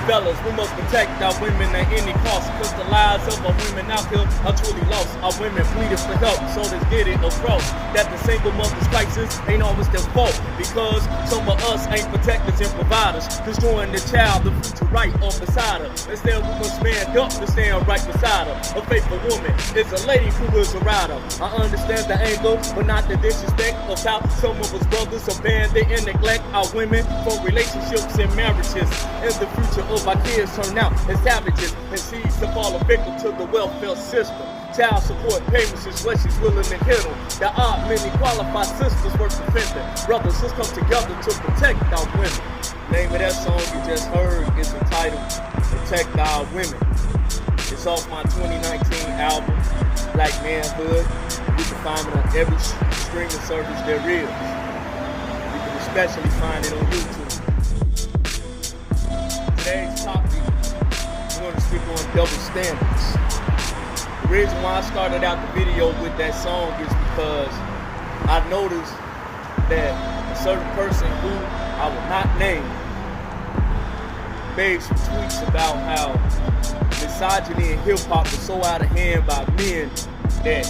Fellas, we must protect our women at any cost, cause the lives of our women out here are truly lost. Our women pleading for help, so let's get it across that the single mother's crisis ain't always their fault, because some of us ain't protectors and providers, destroying the child, the future right or beside her. Instead we must stand up to stand right beside her. A faithful woman is a lady who is a rider. I understand the anger, but not the disrespect of how some of us brothers abandon and neglect our women for relationships and marriages. In the future of our kids turn out as savages and seeds to fall a victim to the welfare system. Child support payments is what she's willing to handle. There are many qualified sisters worth defending. Brothers, let's come together to protect our women. Name of that song you just heard is entitled Protect Our Women. It's off my 2019 album, Black Manhood. You can find it on every streaming service there is. You can especially find it on YouTube. Today's topic, we're going to speak on double standards. The reason why I started out the video with that song is because I noticed that a certain person who I will not name made some tweets about how misogyny in hip-hop is so out of hand by men that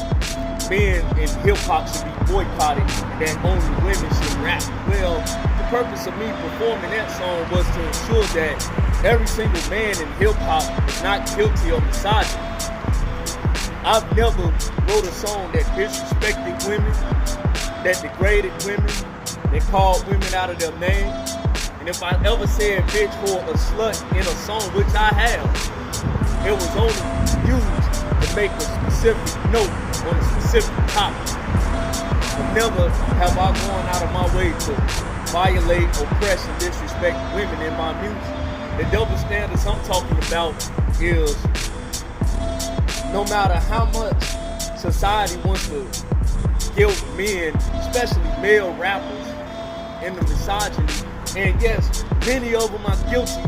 men in hip-hop should be boycotted and that only women should rap. Well, the purpose of me performing that song was to ensure that every single man in hip-hop is not guilty of misogyny. I've never wrote a song that disrespected women, that degraded women, that called women out of their name. And if I ever said bitch or a slut in a song, which I have, it was only used to make a specific note on a specific topic. But never have I gone out of my way to violate, oppress, and disrespect women in my music. The double standards I'm talking about is no matter how much society wants to guilt men, especially male rappers, in the misogyny, and yes, many of them are guilty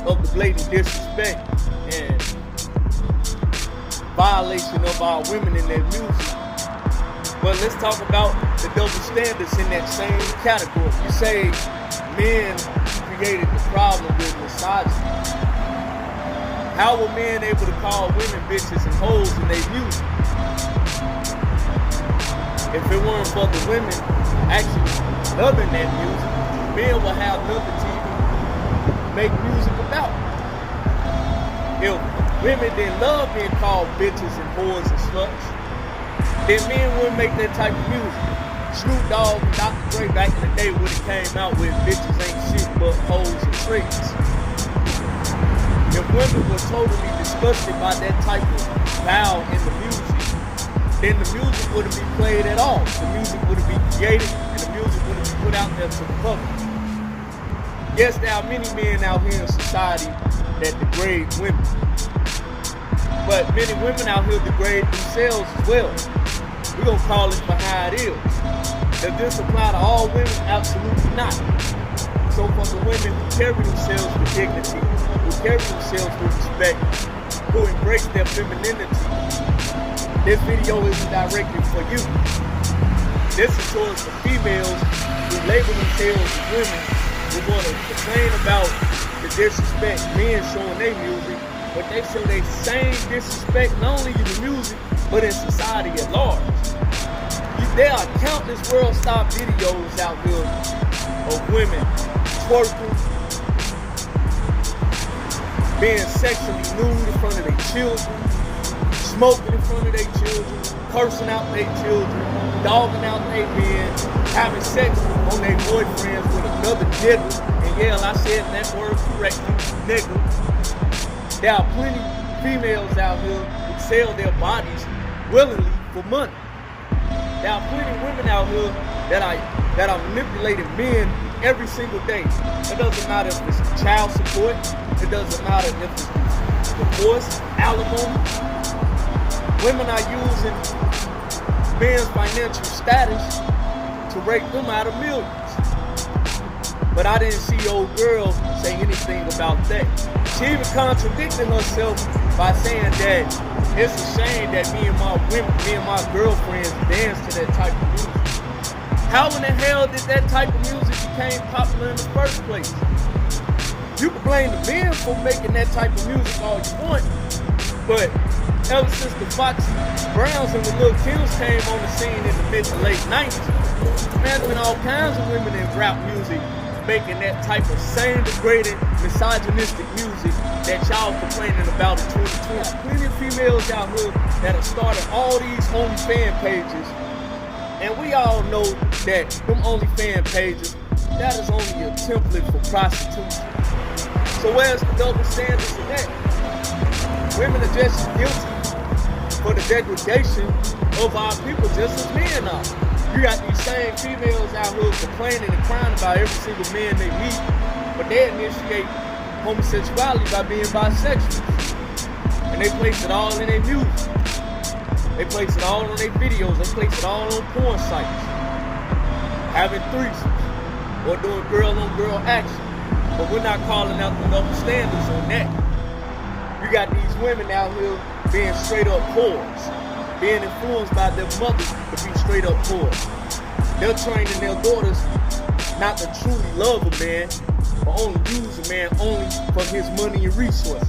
of the blatant disrespect and violation of our women in their music. But let's talk about the double standards in that same category. You say men created the problem with misogyny. How were men able to call women bitches and hoes in their music? If it weren't for the women actually loving that music, men would have nothing to even make music about. If women didn't love being called bitches and whores and sluts, then men wouldn't make that type of music. Snoop Dogg and Dr. Dre back in the day when it came out with bitches ain't shit but hoes and tricks. If women were totally disgusted by that type of vow in the music, then the music wouldn't be played at all. The music wouldn't be created and the music wouldn't be put out there to the public. Yes, there are many men out here in society that degrade women. But many women out here degrade themselves as well. We're going to call it for how it is. Does this apply to all women? Absolutely not. So for the women who carry themselves with dignity, who carry themselves with respect, who embrace their femininity, this video isn't directed for you. This is towards the females who label themselves as women, who want to complain about the disrespect men showing their music, but they show their same disrespect not only in the music, but in society at large. There are countless world star videos out here of women twerking, being sexually nude in front of their children, smoking in front of their children, cursing out their children, dogging out their men, having sex on their boyfriends with another nigga. And yeah, I said that word correctly, nigga. There are plenty of females out here who sell their bodies willingly for money. There are plenty of women out here that are manipulating men every single day. It doesn't matter if it's child support. It doesn't matter if it's divorce, alimony. Women are using men's financial status to rape them out of millions. But I didn't see old girl say anything about that. She even contradicted herself by saying that it's a shame that me and my girlfriends dance to that type of music. How in the hell did that type of music become popular in the first place? You can blame the men for making that type of music all you want, but ever since the Foxy Browns and the Lil Kims came on the scene in the mid to late 90s, man, there's been all kinds of women in rap music making that type of same degrading, misogynistic music that y'all complaining about in 2020. Plenty of females out here that have started all these OnlyFans pages, and we all know that them OnlyFans pages, that is only a template for prostitution. So where's the double standards in that? Women are just as guilty for the degradation of our people just as men are. You got these same females out here complaining and crying about every single man they meet, but they initiate homosexuality by being bisexual. And they place it all in their music. They place it all on their videos. They place it all on porn sites. Having threesomes or doing girl-on-girl action. But we're not calling out the double standards on that. You got these women out here being straight up whores, being influenced by their mothers to be straight up whores. They're training their daughters not to truly love a man, but only use a man only for his money and resources.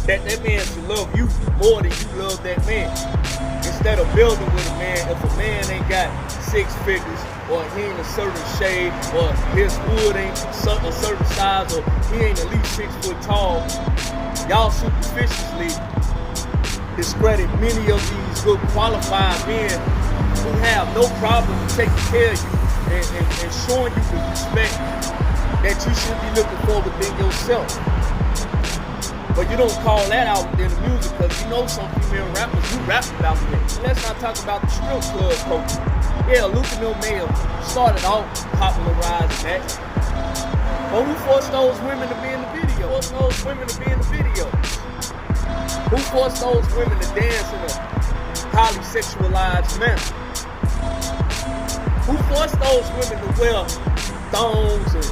That man should love you more than you love that man. Instead of building with a man, if a man ain't got 6 figures, or he ain't a certain shade, or his wood ain't a certain size, or he ain't at least 6 foot tall, y'all superficially discredit many of these good qualified men who have no problem taking care of you and showing you the respect that you should be looking for within yourself. But you don't call that out within the music because you know some female rappers who rap about it. Let's not talk about the strip club culture. Yeah, Luke and Lil Mayo started off popularizing that. But who forced those women to be in the video? Who forced those women to be in the video? Who forced those women to dance in a highly sexualized manner? Who forced those women to wear thongs and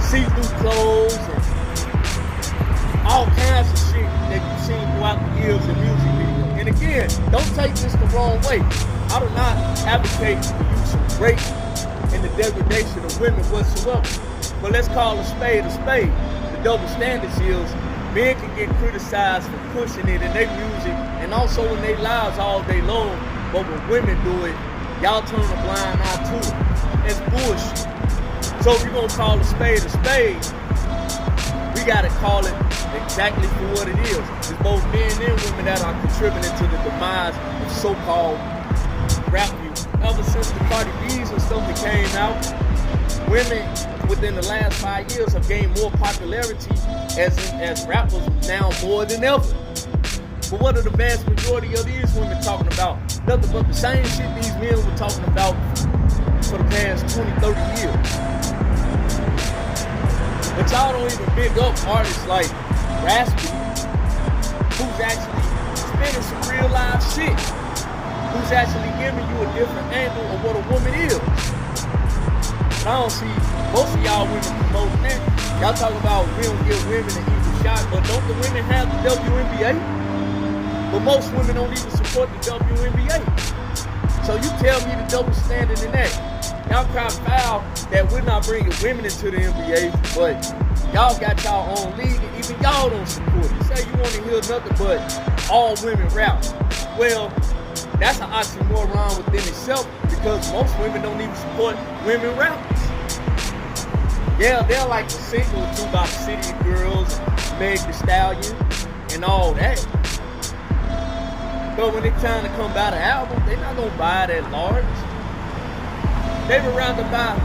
see-through clothes and all kinds of shit that you've seen throughout the years in music videos? And again, don't take this the wrong way. I do not advocate the use of rape and the degradation of women whatsoever. But let's call a spade a spade. The double standards is men can get criticized for pushing it in their music and also in their lives all day long. But when women do it, y'all turn a blind eye to it. It's bullshit. So if you're gonna call a spade, we gotta call it exactly for what it is. It's both men and women that are contributing to the demise of so-called rap music. Ever since the Cardi B's and stuff that came out, women within the last 5 years have gained more popularity as rappers now more than ever. But what are the vast majority of these women talking about? Nothing but the same shit these men were talking about for the past 20, 30 years. But y'all don't even big up artists like Raspy, who's actually spinning some real life shit, who's actually giving you a different angle of what a woman is. And I don't see most of y'all women promoting that. Y'all talk about we don't give women an equal shot, but don't the women have the WNBA? But most women don't even support the WNBA. So you tell me the double standard in that. Y'all cry foul that we're not bringing women into the NBA, but y'all got y'all own league and even y'all don't support it. You say you want to hear nothing but all women rap. Well, that's an oxymoron within itself because most women don't even support women rappers. Yeah, they're like the single or two about City Girls, Meg Thee Stallion, and all that. But when it's time to come buy the album, they're not gonna buy it at large. They would rather buy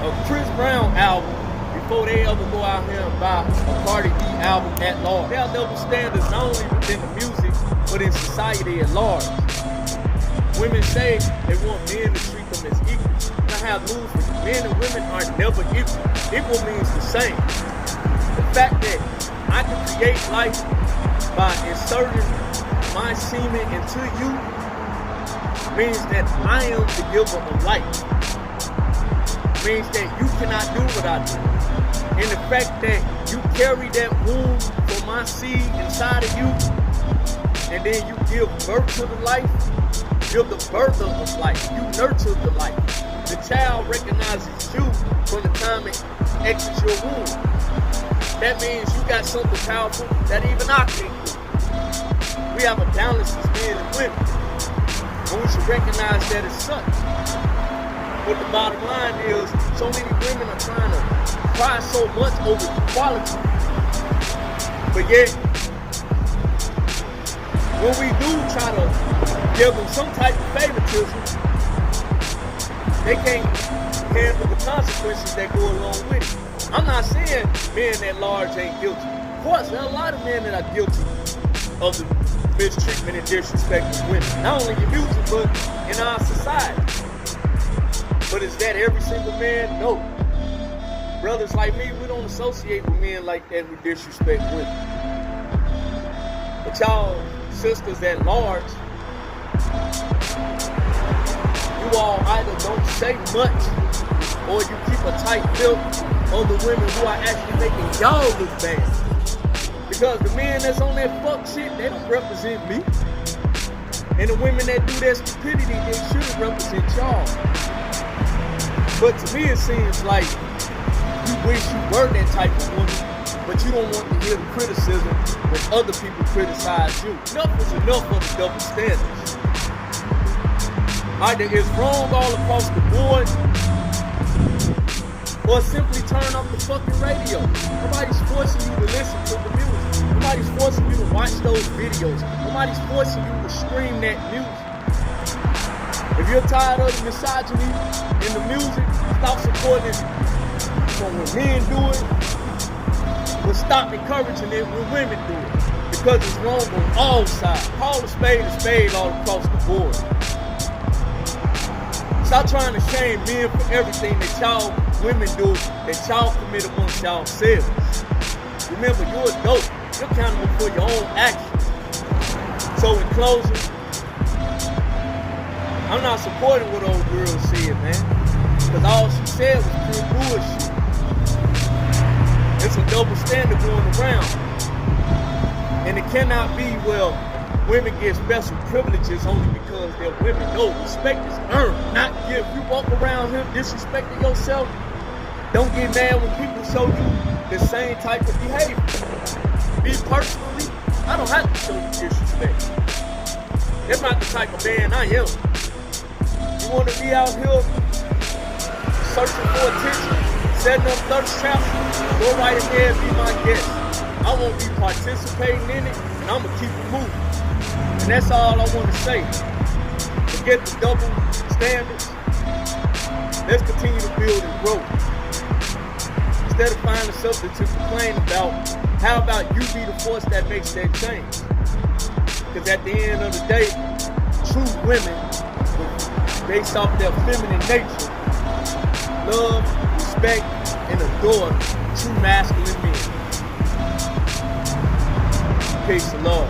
a Chris Brown album before they ever go out here and buy a Cardi B album at large. There are double standards not only within the music, but in society at large. Women say they want men to treat them as equal. And I have news for you. Men and women are never equal. Equal means the same. The fact that I can create life by inserting my semen into you means that I am the giver of life. Means that you cannot do what I do. And the fact that you carry that womb for my seed inside of you, and then you give birth to the life, you're the birther of life. You nurture the life. The child recognizes you from the time it exit your womb. That means you got something powerful that even I can't do. We have a balance as men and women, and we should recognize that as such. But the bottom line is, so many women are trying to cry so much over equality, but yet, when we do try to give them some type of favoritism, they can't handle the consequences that go along with it. I'm not saying men at large ain't guilty. Of course, there are a lot of men that are guilty of the mistreatment and disrespect of women. Not only in music, but in our society. But is that every single man? No. Brothers like me, we don't associate with men like that who disrespect women. But y'all sisters at large, you all either don't say much or you keep a tight lip on the women who are actually making y'all look bad. Because the men that's on that fuck shit, they don't represent me. And the women that do that stupidity, they should represent y'all. But to me, it seems like you wish you were that type of woman, but you don't want to hear the criticism when other people criticize you. Enough is enough of the double standards. Either it's wrong all across the board, or simply turn off the fucking radio. Nobody's forcing you to listen to the music. Nobody's forcing you to watch those videos. Nobody's forcing you to stream that music. If you're tired of the misogyny in the music, stop supporting it. So when men do it, we'll stop encouraging it when women do it. Because it's wrong on all sides. Call a spade all across the board. Stop trying to shame men for everything that y'all women do, that y'all commit amongst yourselves. Remember, you're adult. You're accountable for your own actions. So in closing, I'm not supporting what old girl said, man. Because all she said was pure bullshit. It's a double standard going around. And it cannot be, well, women get special privileges only because they're women. No, respect is earned, not give. You walk around here disrespecting yourself, don't get mad when people show you the same type of behavior. Me personally, I don't have to show you disrespect. That's not the type of man I am. You want to be out here searching for attention, setting up thirst traps, go right ahead, be my guest. I won't be participating in it, and I'm going to keep it moving. And that's all I want to say. Forget the double standards. Let's continue to build and grow. Instead of finding something to complain about, how about you be the force that makes that change? Because at the end of the day, true women, based off their feminine nature, love, respect, and adore true masculine men. Peace and love.